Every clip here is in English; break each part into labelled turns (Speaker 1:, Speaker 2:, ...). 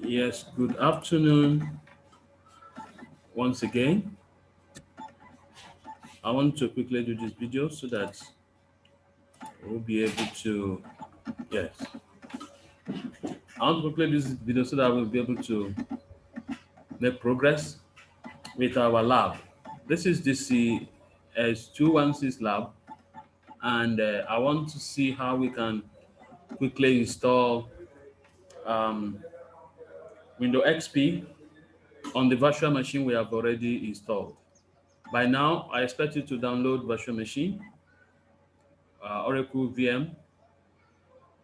Speaker 1: Yes, good afternoon once again. I want to quickly do this video so that we'll be able to, yes, I want to quickly do this video so that we'll be able to make progress with our lab. This is DCS216 lab, and I want to see how we can quickly install um, Windows XP on the virtual machine we have already installed. By now, I expect you to download virtual machine, Oracle VM,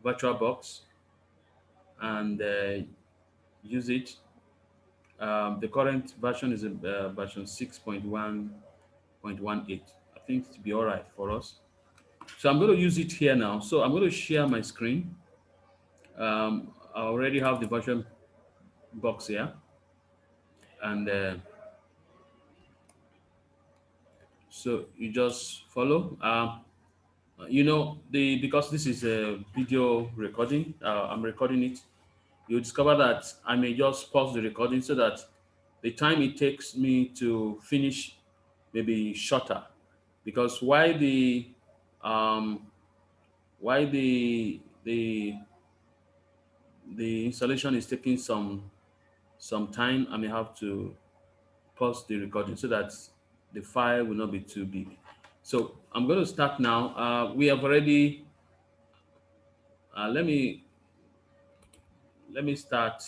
Speaker 1: Virtualbox, and use it. The current version is version 6.1.18. I think it will be all right for us. So I'm going to use it here now. So I'm going to share my screen. I already have the version box here. And so you just follow. Because this is a video recording, I'm recording it. You'll discover that I may just pause the recording so that the time it takes me to finish may be shorter. Because um, why the installation is taking some time, I may have to pause the recording so that the file will not be too big. So I'm going to start now. We have already. Let me start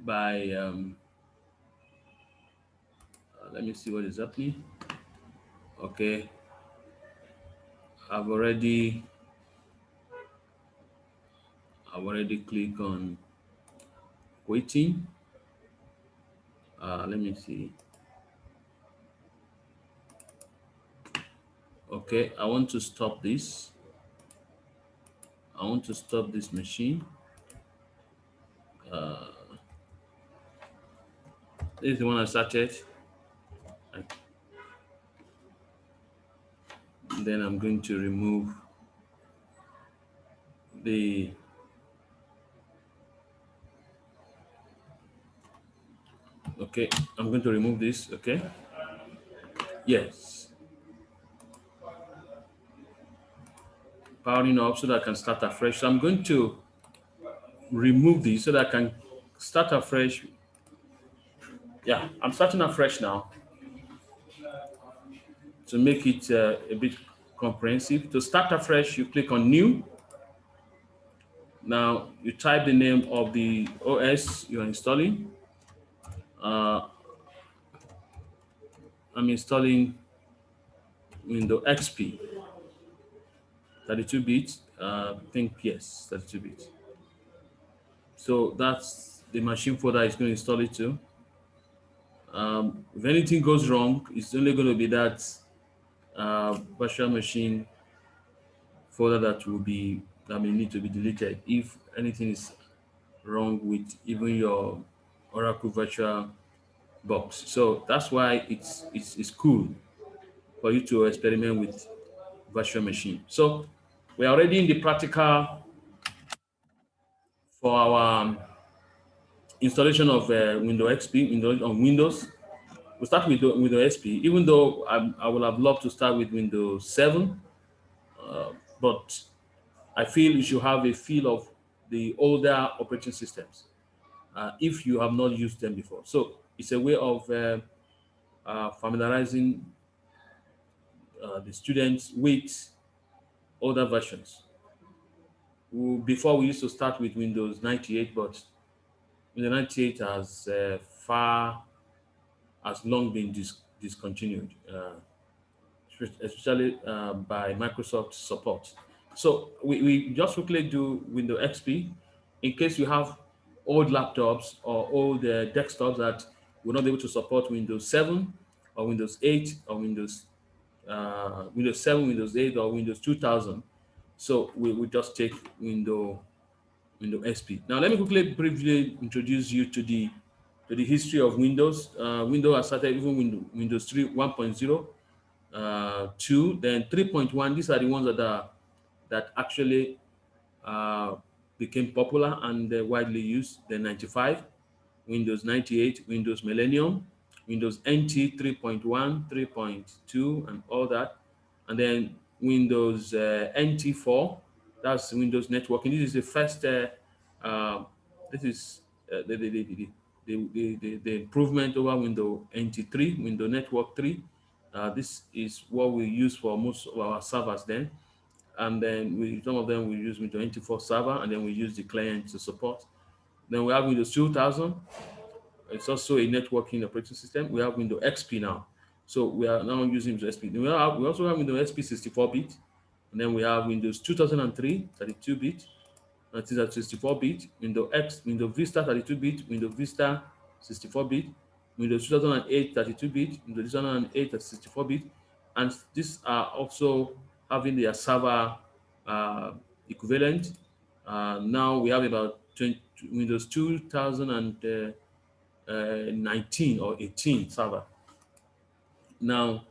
Speaker 1: by. Let me see what is happening. Okay, I've already. Clicked on waiting. Let me see. Okay, I want to stop this. I want to stop this machine. This is the one I started. Then I'm going to remove the okay. I'm going to remove this. Okay. Yes. Powering up so that I can start afresh. So I'm going to remove this so that I can start afresh. Yeah, I'm starting afresh now to make it a bit comprehensive. To start afresh, you click on New. Now you type the name of the OS you're installing. I'm installing Windows XP, 32-bit. I think yes, 32-bit. So that's the machine folder is going to install it to. If anything goes wrong, it's only going to be that virtual machine folder that may need to be deleted if anything is wrong with even your Oracle Virtual Box. So that's why it's cool for you to experiment with virtual machine. So we're already in the practical for our installation of Windows XP on Windows. We'll start with Windows XP, even though I would have loved to start with Windows 7, but I feel you should have a feel of the older operating systems if you have not used them before. So it's a way of familiarizing the students with older versions. Before we used to start with Windows 98, but Windows 98 has long been discontinued, especially by Microsoft support. So we just quickly do Windows XP in case you have old laptops or old desktops that will not be able to support Windows 7 or Windows 8 or Windows 7, Windows 8, or Windows 2000. So we just take Windows XP. Now let me quickly briefly introduce you to the history of Windows. Windows has started even Windows 3 1.0, 2, then 3.1. These are the ones that actually became popular and widely used. Then 95, Windows 98, Windows Millennium, Windows NT 3.1, 3.2, and all that. And then Windows NT4, that's Windows networking. This is the first, uh, this is the improvement over Windows NT3, Windows Network 3. This is what we use for most of our servers then. And then some of them we use Windows NT4 server, and then we use the client to support. Then we have Windows 2000. It's also a networking operating system. We have Windows XP now. So we are now using Windows XP. We also have Windows XP 64-bit. And then we have Windows 2003 32-bit. That is at 64-bit. Windows Vista 32-bit. Windows Vista 64-bit. Windows 2008 32-bit. Windows 2008 at 64-bit. And these are also having their server equivalent. Now we have about 20, Windows 2019 or 18 server. Now,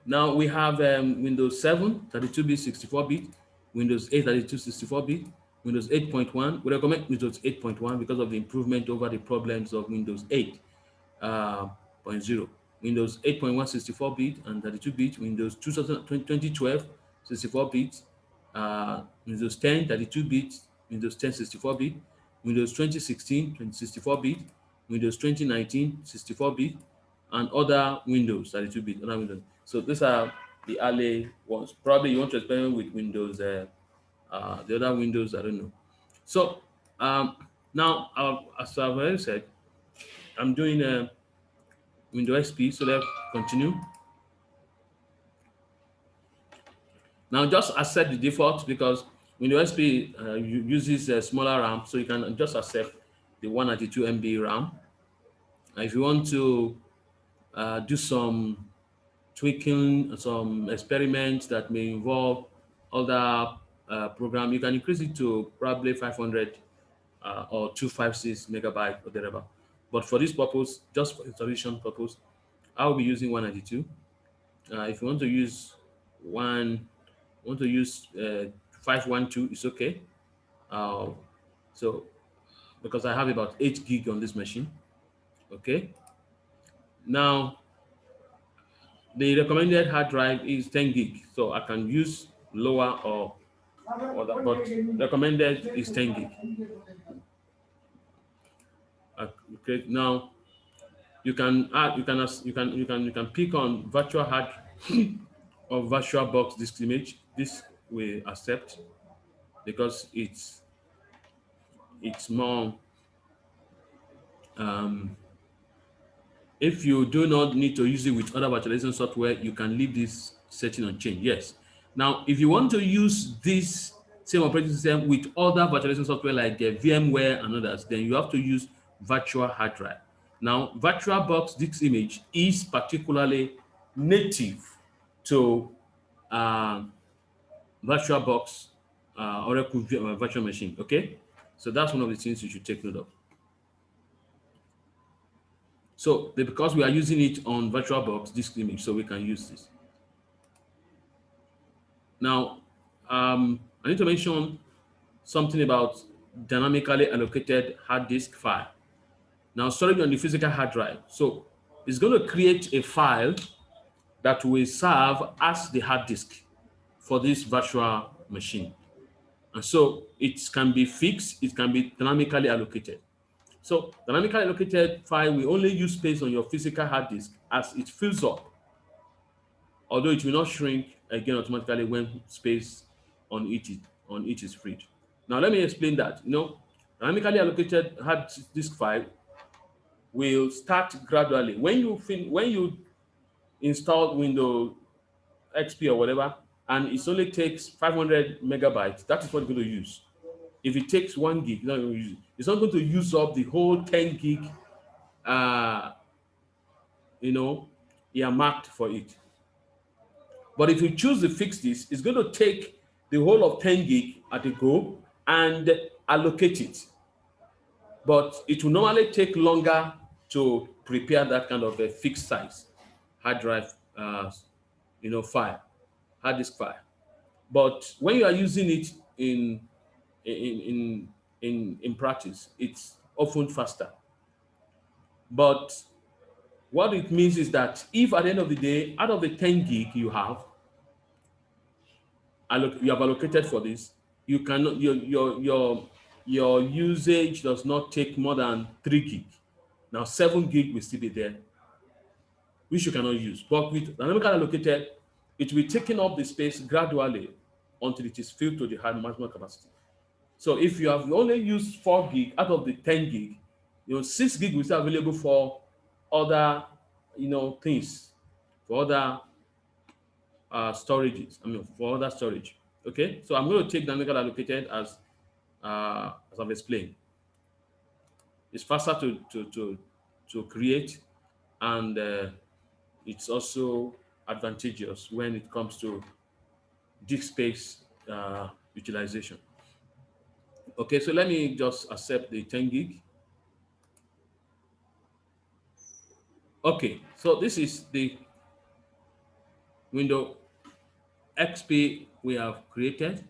Speaker 1: now we have Windows 7 32-bit, 64-bit, Windows 8 32 64-bit, Windows 8.1. We recommend Windows 8.1 because of the improvement over the problems of Windows 8. 0.0, Windows 8.1 64-bit and 32-bit, Windows 2012 64-bit, Windows 10 32-bit, Windows 10 64-bit, Windows 2016 64-bit, Windows 2019 64-bit, and other Windows 32-bit, other Windows. So these are the early ones. Probably you want to experiment with Windows, the other Windows, I don't know. So now, as I've already said, I'm doing Windows XP, so let's continue. Now just accept the default because Windows XP uses a smaller RAM, so you can just accept the 192 MB RAM. If you want to do some tweaking, some experiments that may involve other program, you can increase it to probably 500 or 256 megabyte or whatever. But for this purpose, just for installation purpose, I'll be using 192. If you want to use one, want to use 512, it's okay. Uh, so because I have about 8 gig on this machine, okay. Now the recommended hard drive is 10 gig, so I can use lower or that, but recommended is 10 gig. Okay, now you can add, you can pick on virtual hard or Virtualbox disk image. This we accept because it's more. Um, if you do not need to use it with other virtualization software, you can leave this setting unchanged. Yes. Now, if you want to use this same operating system with other virtualization software like VMware and others, then you have to use virtual hard drive. Now, VirtualBox disk image is particularly native to VirtualBox Oracle virtual machine. Okay, so that's one of the things you should take note of. So because we are using it on VirtualBox disk image, so we can use this. Now, I need to mention something about dynamically allocated hard disk file. Now, storage on the physical hard drive. So it's going to create a file that will serve as the hard disk for this virtual machine. And so it can be fixed, it can be dynamically allocated. So dynamically allocated file will only use space on your physical hard disk as it fills up, although it will not shrink again automatically when space on each is freed. Now let me explain that. Dynamically allocated hard disk file will start gradually. When you install Windows XP or whatever, and it only takes 500 megabytes, that is what you're going to use. If it takes 1 gig, it's not going to use up the whole 10 gig, earmarked for it. But if you choose to fix this, it's going to take the whole of 10 gig at a go and allocate it. But it will normally take longer to prepare that kind of a fixed size hard drive, file, hard disk file. But when you are using it in in practice. It's often faster. But what it means is that if at the end of the day, out of the 10 gig you have, you have allocated for this, you cannot your usage does not take more than 3 gig. Now 7 gig will still be there, which you cannot use. But with dynamically allocated, it will be taking up the space gradually until it is filled to the high maximum capacity. So if you have only used 4 gig out of the 10 gig, 6 gig will still available for other things, for other storages. I mean, for other storage. Okay, so I'm going to take dynamically allocated as I've explained. It's faster to create, and it's also advantageous when it comes to disk space utilization. Okay, so let me just accept the 10 gig. Okay, so this is the window XP we have created,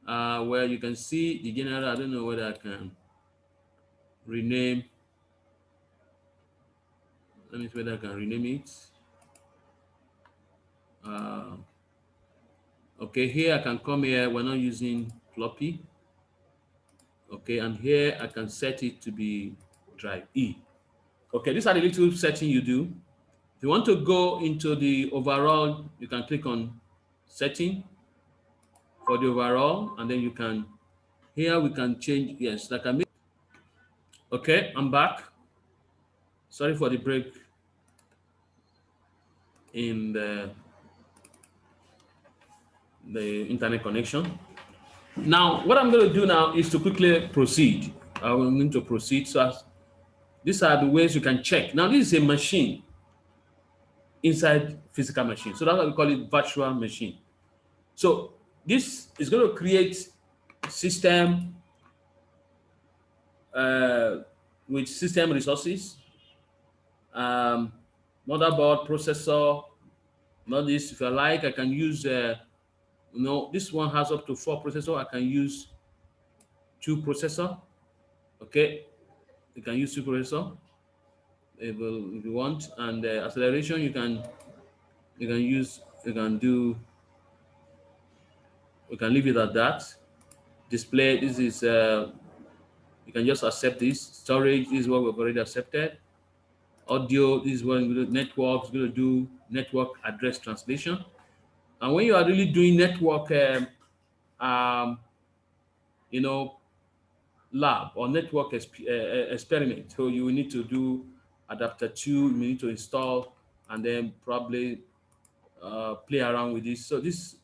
Speaker 1: where you can see the general. I don't know whether I can rename. Let me see whether I can rename it. Uh, okay, here I can come here. We're not using floppy. Okay, and here I can set it to be drive E. Okay, these are the little setting you do. If you want to go into the overall, you can click on setting for the overall, and then you can, here we can change, yes, like I made. Okay, I'm back. Sorry for the break in the internet connection. Now, what I'm going to do now is to quickly proceed. I'm going to proceed. So these are the ways you can check. Now, this is a machine inside physical machine. So that's why we call it virtual machine. So this is going to create system with system resources, motherboard, processor. Not this. If I like, I can use. This one has up to 4 processor. I can use 2 processor. Okay, you can use 2 processor if you want, and acceleration you can use. You can do. You can leave it at that. Display. This is. You can just accept this. Storage. This is what we've already accepted. Audio. This is what I'm going to do. Network is going to do network address translation. And when you are really doing network, um, you know, lab or network experiment, so you will need to do adapter 2. You need to install and then probably play around with this. So this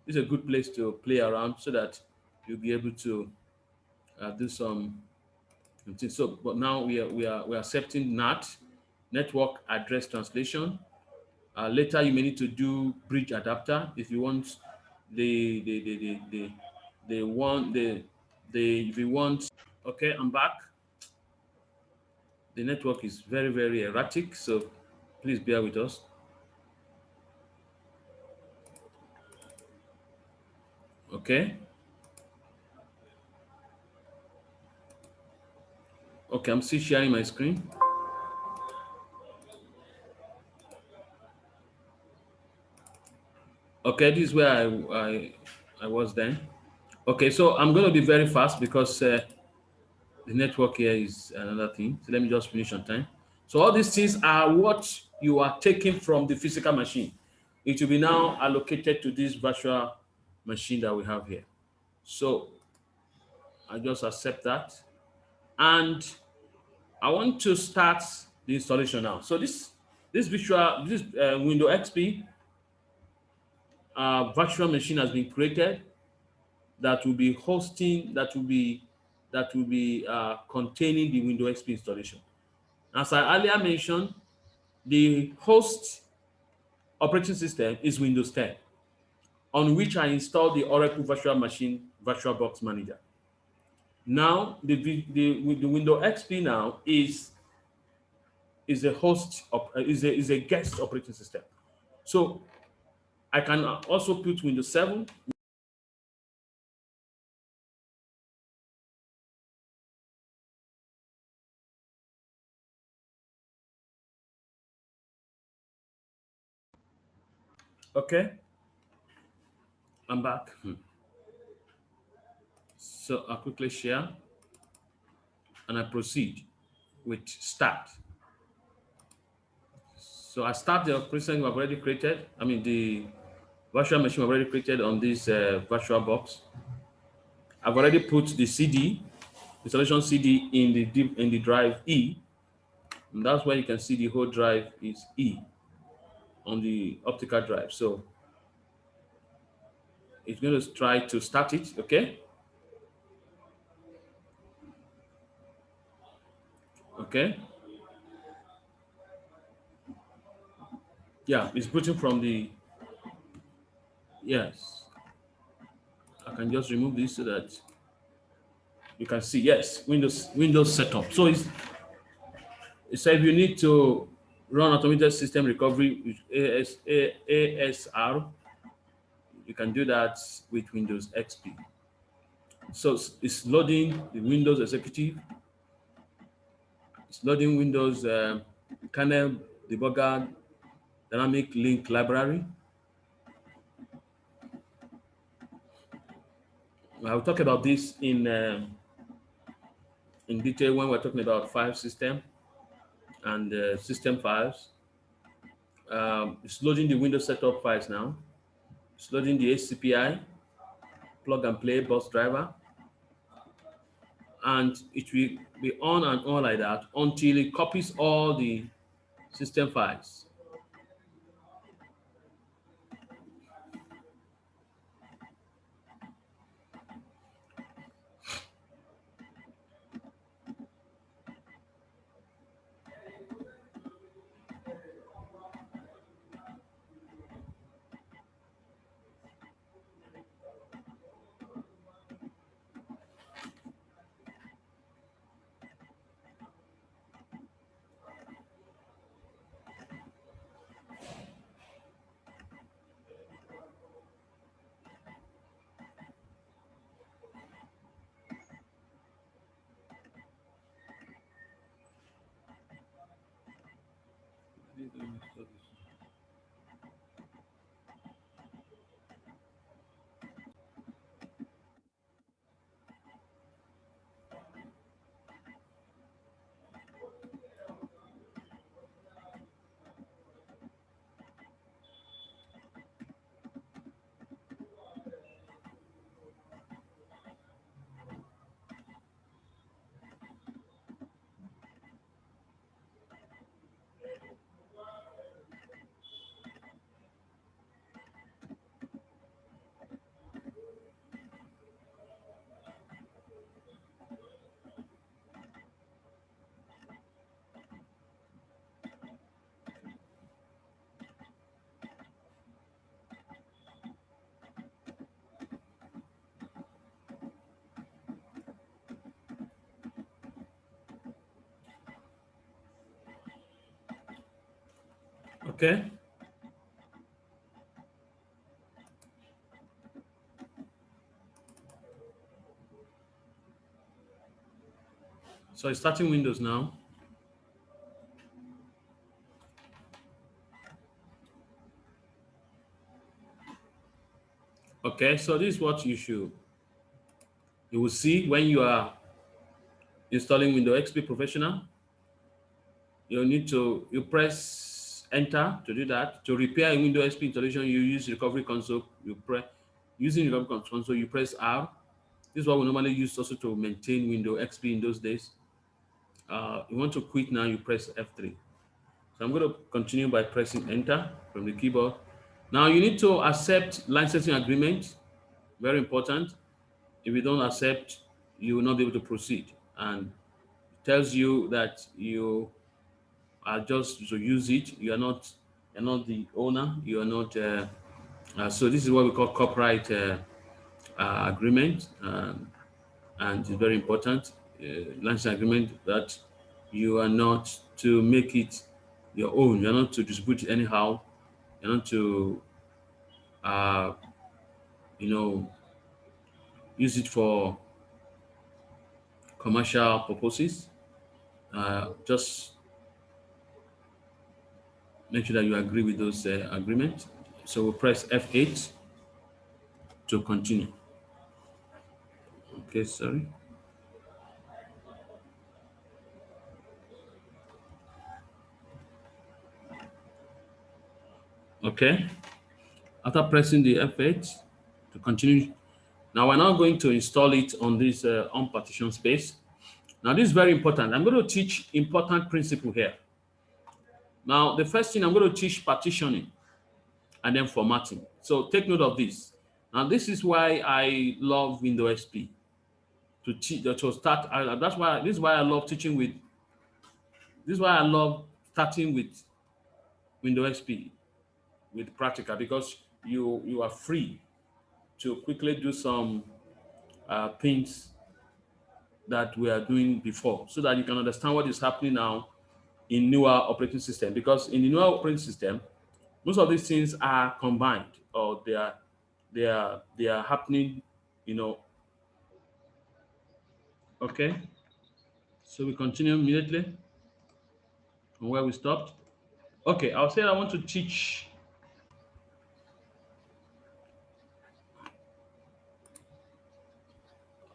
Speaker 1: is a good place to play around so that you'll be able to do some things. So, but now we are accepting NAT, network address translation. Later, you may need to do bridge adapter if you want the one the if you want. Okay, I'm back. The network is very erratic, so please bear with us. Okay. Okay, I'm still sharing my screen. Okay, this is where I was then. Okay, so I'm going to be very fast because the network here is another thing. So let me just finish on time. So all these things are what you are taking from the physical machine. It will be now allocated to this virtual machine that we have here. So I just accept that. And I want to start the installation now. So this Windows XP virtual machine has been created that will be hosting, that will be containing the Windows XP installation. As I earlier mentioned, the host operating system is Windows 10, on which I installed the Oracle Virtual Machine VirtualBox Manager. Now, the Windows XP now is a host of, is a guest operating system. So I can also put Windows 7, Okay, I'm back. So I'll quickly share and I proceed with start. So I start the operation we've already created. I mean, the virtual machine we've already created on this virtual box. I've already put the CD, installation CD in the drive E, and that's where you can see the whole drive is E on the optical drive. So it's going to try to start it. Okay, okay, yeah, it's booting from the yes. I can just remove this so that you can see yes Windows setup. So it said you need to run automated system recovery with ASR. You can do that with Windows XP. So it's loading the Windows Executive. It's loading Windows kernel debugger dynamic link library. I'll talk about this in detail when we're talking about file system and system files. It's loading the Windows setup files now. It's loading the HCPI plug and play bus driver, and it will be on and on like that until it copies all the system files. Okay, so it's starting Windows now. Okay, so this is what you will see when you are installing Windows XP Professional. You press enter to do that. To repair a Windows XP installation, you use recovery console. You press using recovery console, you press R. This is what we normally use also to maintain Windows XP in those days. You want to quit now, you press F3. So I'm going to continue by pressing enter from the keyboard. Now you need to accept licensing agreement. Very important. If you don't accept, you will not be able to proceed. And it tells you that you are just to use it. You're not the owner. You are not. So this is what we call copyright agreement, and it's very important. Licensing agreement that you are not to make it your own. You're not to distribute it anyhow. You're not to uh, you know use it for commercial purposes. Just make sure that you agree with those agreements. So we'll press F8 to continue. Okay, sorry. Okay, after pressing the F8 to continue, now we're now going to install it on this unpartitioned space. Now this is very important. I'm going to teach important principle here. Now the first thing I'm going to teach partitioning and then formatting. So take note of this. Now this is why I love Windows XP to teach to start. That's why this is why I love teaching with. This is why I love starting with Windows XP with practical, because you are free to quickly do some things that we are doing before, so that you can understand what is happening now in newer operating system. Because in the newer operating system, most of these things are combined, or they are happening, you know. Okay, so we continue immediately from where we stopped. Okay, I'll say I want to teach.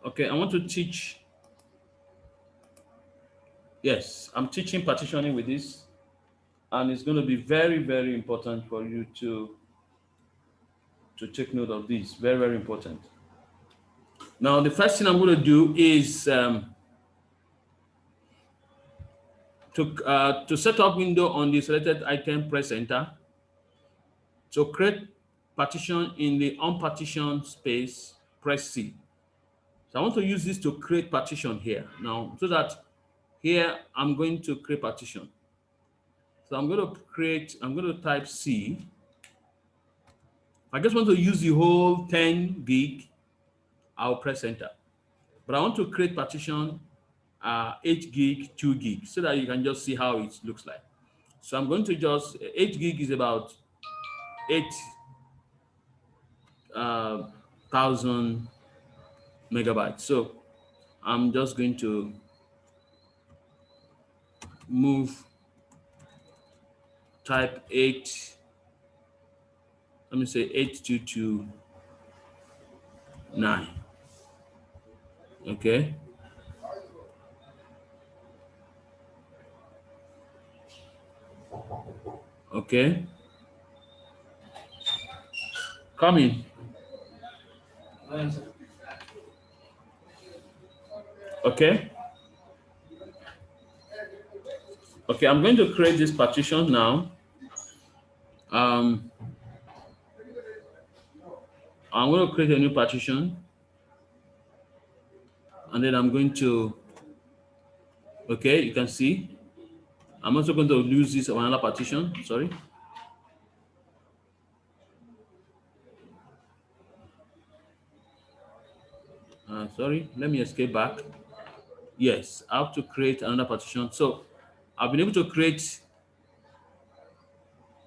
Speaker 1: Okay, I want to teach. Yes, I'm teaching partitioning with this, and it's going to be very, very important for you to take note of this. Very, very important. Now, the first thing I'm going to do is to set up window on the selected item, press enter. To create partition in the unpartitioned space, press C. So I want to use this to create partition here now, so that here I'm going to create partition. So I'm going to type C. I just want to use the whole 10 gig. I'll press enter. But I want to create partition 8 gig, 2 gig, so that you can just see how it looks like. So I'm going to just 8 gig is about 8,000 megabytes. So I'm just going to move type 8. Let me say 8229. Okay. Okay. Coming. Okay. Okay, I'm going to create this partition now. I'm going to create a new partition, and then I'm going to, okay, you can see, I'm also going to use this on another partition. Sorry. Sorry, let me escape back. Yes, I have to create another partition. So I've been able to create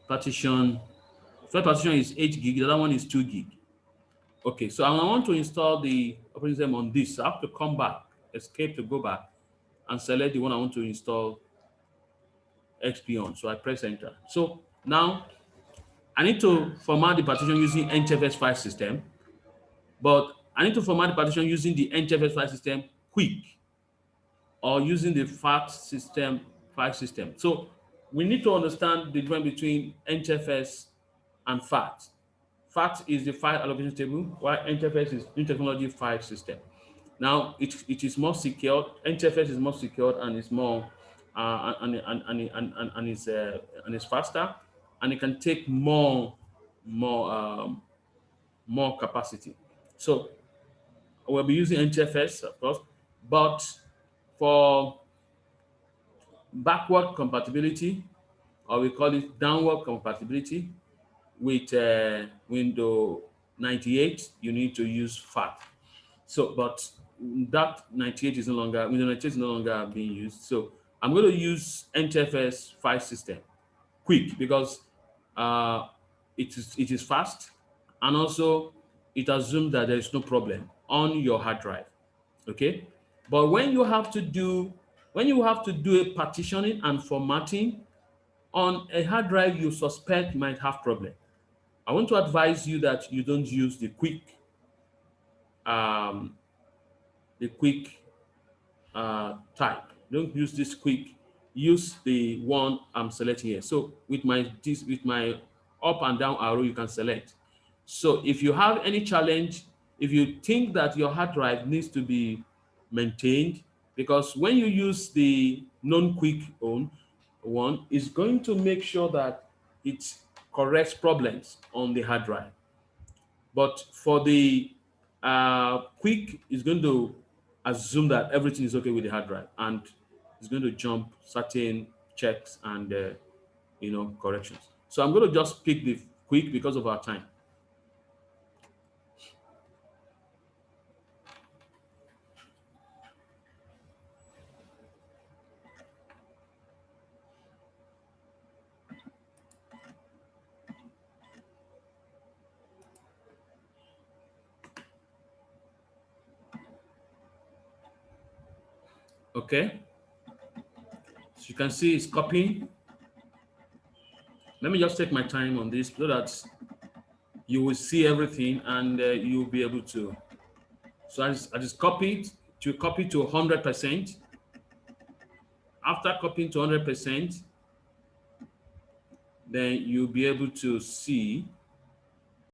Speaker 1: partition. First partition is 8 gig, the other one is 2 gig. Okay, so I want to install the operating system on this. So I have to come back, escape to go back, and select the one I want to install XP on. So I press enter. So now I need to format the partition using NTFS file system, but I need to format the partition using the NTFS file system quick, or using the FAT system file system. So we need to understand the difference between NTFS and FAT. FAT is the file allocation table, while NTFS is new technology file system. Now it is more secured. NTFS is more secured, and it's more and it's faster, and it can take more capacity. So we'll be using NTFS, of course, but for backward compatibility, or we call it downward compatibility with Windows 98, you need to use FAT. So, but that 98 is no longer, Windows 98 is no longer being used. So I'm going to use NTFS file system quick, because it is fast, and also it assumes that there is no problem on your hard drive. Okay, but when you have to do a partitioning and formatting on a hard drive you suspect might have problem, I want to advise you that you don't use um, the quick type. Don't use this quick. Use the one I'm selecting here. So with my up and down arrow, you can select. So if you have any challenge, if you think that your hard drive needs to be maintained, because when you use the non-quick one, it's going to make sure that it corrects problems on the hard drive. But for the quick, it's going to assume that everything is okay with the hard drive, and it's going to jump certain checks and corrections. So I'm going to just pick the quick because of our time. Okay, so you can see it's copying. Let me just take my time on this so that you will see everything and you'll be able to. So I just copied to copy to 100%. After copying to 100%, then you'll be able to see